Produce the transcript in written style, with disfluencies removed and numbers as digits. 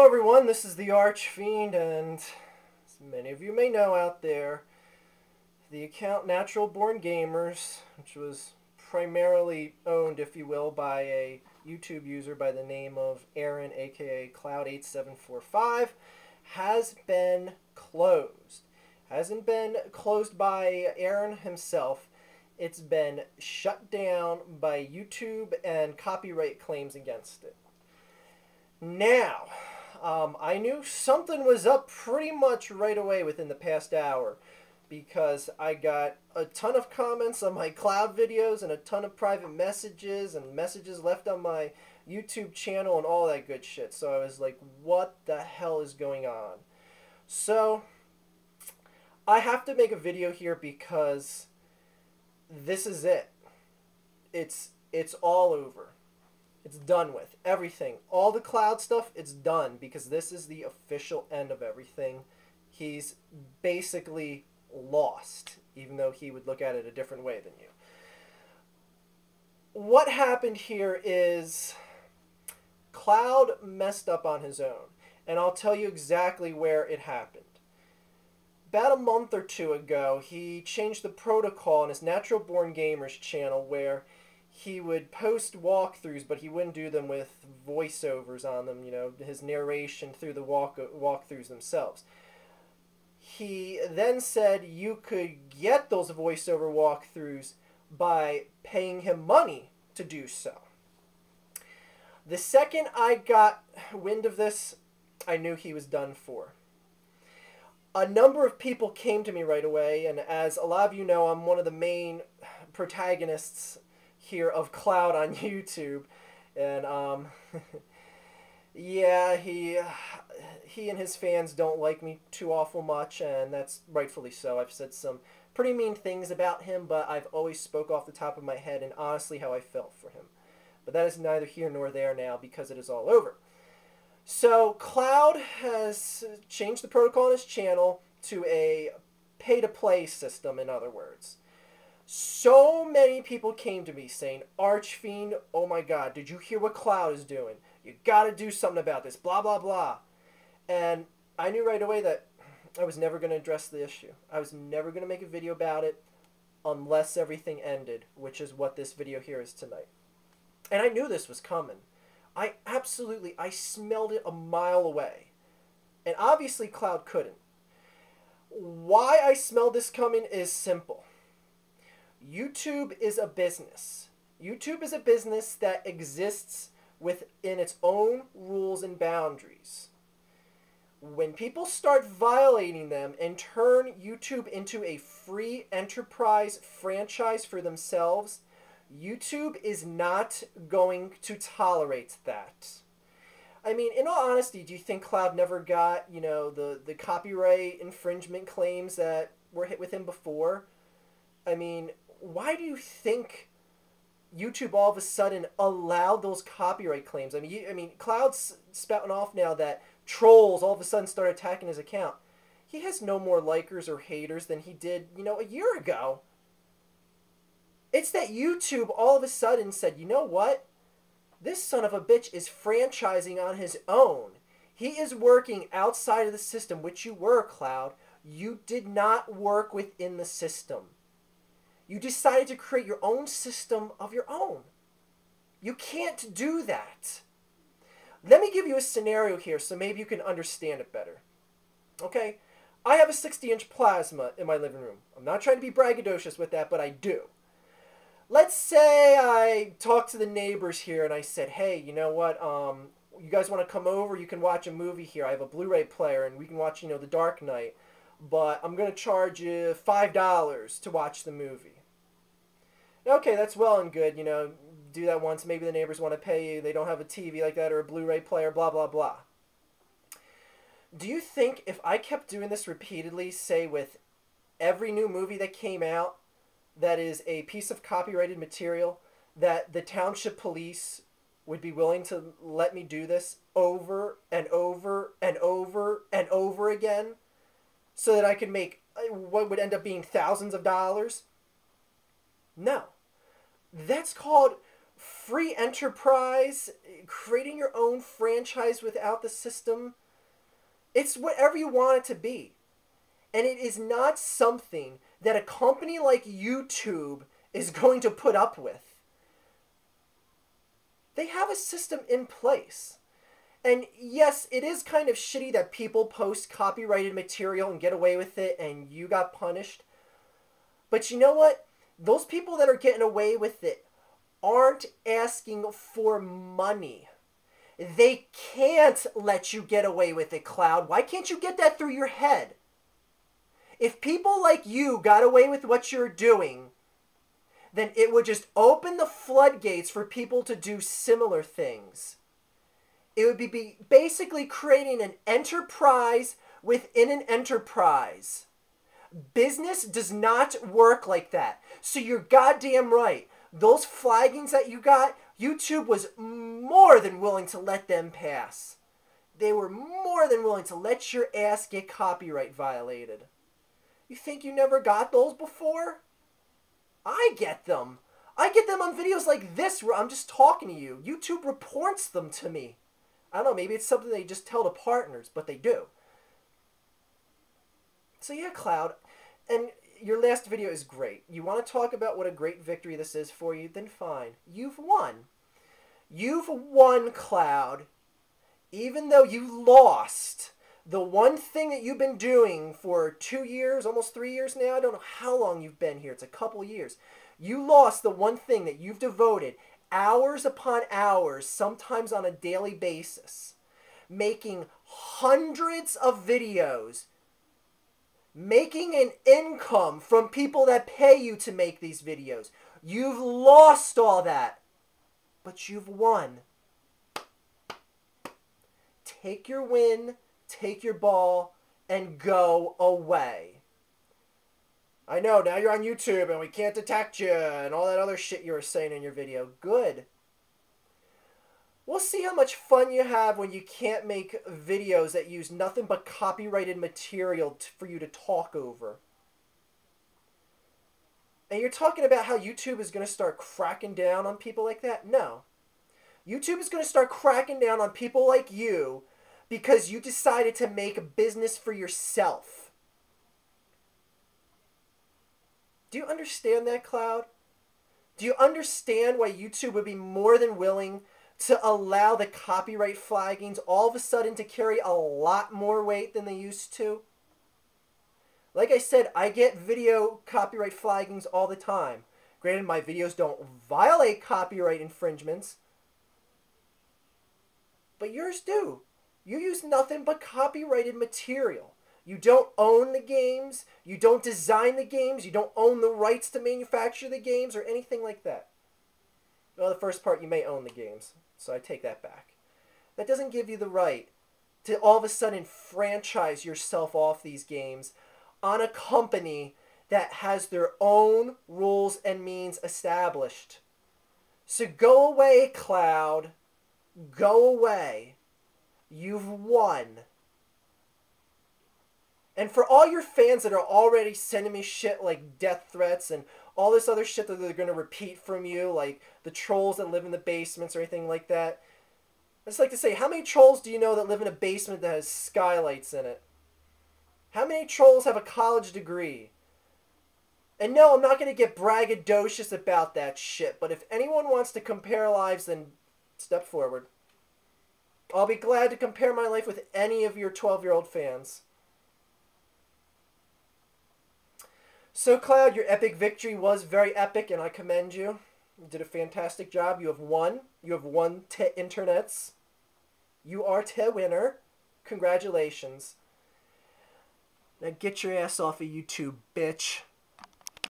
Hello everyone, this is the Archfiend, and as many of you may know out there, the account Natural Born Gamers, which was primarily owned, if you will, by a YouTube user by the name of Aaron, aka Cloud8745, has been closed. Hasn't been closed by Aaron himself. It's been shut down by YouTube and copyright claims against it. Now, I knew something was up pretty much right away within the past hour because I got a ton of comments on my cloud videos and a ton of private messages and messages left on my YouTube channel and all that good shit. So I was like, what the hell is going on? So I have to make a video here because this is it. It's all over. It's done with. Everything. All the cloud stuff, it's done because this is the official end of everything. He's basically lost, even though he would look at it a different way than you. What happened here is Cloud messed up on his own, and I'll tell you exactly where it happened. About a month or two ago, he changed the protocol on his Natural Born Gamers channel where he would post walkthroughs, but he wouldn't do them with voiceovers on them, you know, his narration through the walkthroughs themselves. He then said you could get those voiceover walkthroughs by paying him money to do so. The second I got wind of this, I knew he was done for. A number of people came to me right away, and as a lot of you know, I'm one of the main protagonists here of Cloud on YouTube, and yeah, he and his fans don't like me too awful much, and that's rightfully so. I've said some pretty mean things about him, but I've always spoke off the top of my head and honestly how I felt for him. But that is neither here nor there now because it is all over. So Cloud has changed the protocol on his channel to a pay-to-play system, in other words. So many people came to me saying, Archfiend, oh my god, did you hear what Cloud is doing? You gotta do something about this, blah, blah, blah. And I knew right away that I was never going to address the issue. I was never going to make a video about it unless everything ended, which is what this video here is tonight. And I knew this was coming. I smelled it a mile away. And obviously Cloud couldn't. Why I smelled this coming is simple. YouTube is a business. YouTube is a business that exists within its own rules and boundaries. When people start violating them and turn YouTube into a free enterprise franchise for themselves, YouTube is not going to tolerate that. I mean, in all honesty, do you think Cloud never got, you know, the copyright infringement claims that were hit with him before? I mean, why do you think YouTube all of a sudden allowed those copyright claims? I mean, Cloud's spouting off now that trolls all of a sudden start attacking his account. He has no more likers or haters than he did, you know, a year ago. It's that YouTube all of a sudden said, you know what? This son of a bitch is franchising on his own. He is working outside of the system, which you were, Cloud. You did not work within the system. You decided to create your own system of your own. You can't do that. Let me give you a scenario here so maybe you can understand it better. Okay? I have a 60-inch plasma in my living room. I'm not trying to be braggadocious with that, but I do. Let's say I talked to the neighbors here and I said, hey, you know what, you guys want to come over? You can watch a movie here. I have a Blu-ray player and we can watch, you know, The Dark Knight. But I'm going to charge you $5 to watch the movie. Okay, that's well and good, you know, do that once. Maybe the neighbors want to pay you. They don't have a TV like that or a Blu-ray player, blah, blah, blah. Do you think if I kept doing this repeatedly, say with every new movie that came out that is a piece of copyrighted material, that the township police would be willing to let me do this over and over and over and over again so that I could make what would end up being thousands of dollars? No. That's called free enterprise, creating your own franchise without the system. It's whatever you want it to be. And it is not something that a company like YouTube is going to put up with. They have a system in place. And yes, it is kind of shitty that people post copyrighted material and get away with it and you got punished. But you know what? Those people that are getting away with it aren't asking for money. They can't let you get away with it, Cloud. Why can't you get that through your head? If people like you got away with what you're doing, then it would just open the floodgates for people to do similar things. It would be basically creating an enterprise within an enterprise. Business does not work like that. So you're goddamn right. Those flaggings that you got, YouTube was more than willing to let them pass. They were more than willing to let your ass get copyright violated. You think you never got those before? I get them. I get them on videos like this where I'm just talking to you. YouTube reports them to me. I don't know, maybe it's something they just tell to partners, but they do. So yeah, Cloud, and your last video is great. You want to talk about what a great victory this is for you? Then fine. You've won. You've won, Cloud. Even though you lost the one thing that you've been doing for 2 years, almost 3 years now. I don't know how long you've been here. It's a couple years. You lost the one thing that you've devoted hours upon hours, sometimes on a daily basis, making hundreds of videos, making an income from people that pay you to make these videos. You've lost all that, but you've won. Take your win, take your ball, and go away. I know, now you're on YouTube and we can't detect you and all that other shit you were saying in your video. Good. We'll see how much fun you have when you can't make videos that use nothing but copyrighted material for you to talk over. And you're talking about how YouTube is going to start cracking down on people like that? No. YouTube is going to start cracking down on people like you because you decided to make a business for yourself. Do you understand that, Cloud? Do you understand why YouTube would be more than willing to allow the copyright flaggings all of a sudden to carry a lot more weight than they used to? Like I said, I get video copyright flaggings all the time. Granted, my videos don't violate copyright infringements, but yours do. You use nothing but copyrighted material. You don't own the games, you don't design the games, you don't own the rights to manufacture the games or anything like that. Well, the first part, you may own the games, so I take that back. That doesn't give you the right to all of a sudden franchise yourself off these games on a company that has their own rules and means established. So go away, Cloud. Go away. You've won. And for all your fans that are already sending me shit like death threats and all this other shit that they're going to repeat from you, like the trolls that live in the basements or anything like that, I just like to say, how many trolls do you know that live in a basement that has skylights in it? How many trolls have a college degree? And no, I'm not going to get braggadocious about that shit, but if anyone wants to compare lives, then step forward. I'll be glad to compare my life with any of your 12-year-old fans. So, Cloud, your epic victory was very epic, and I commend you. You did a fantastic job. You have won. You have won internets. You are the winner. Congratulations. Now get your ass off of YouTube, bitch.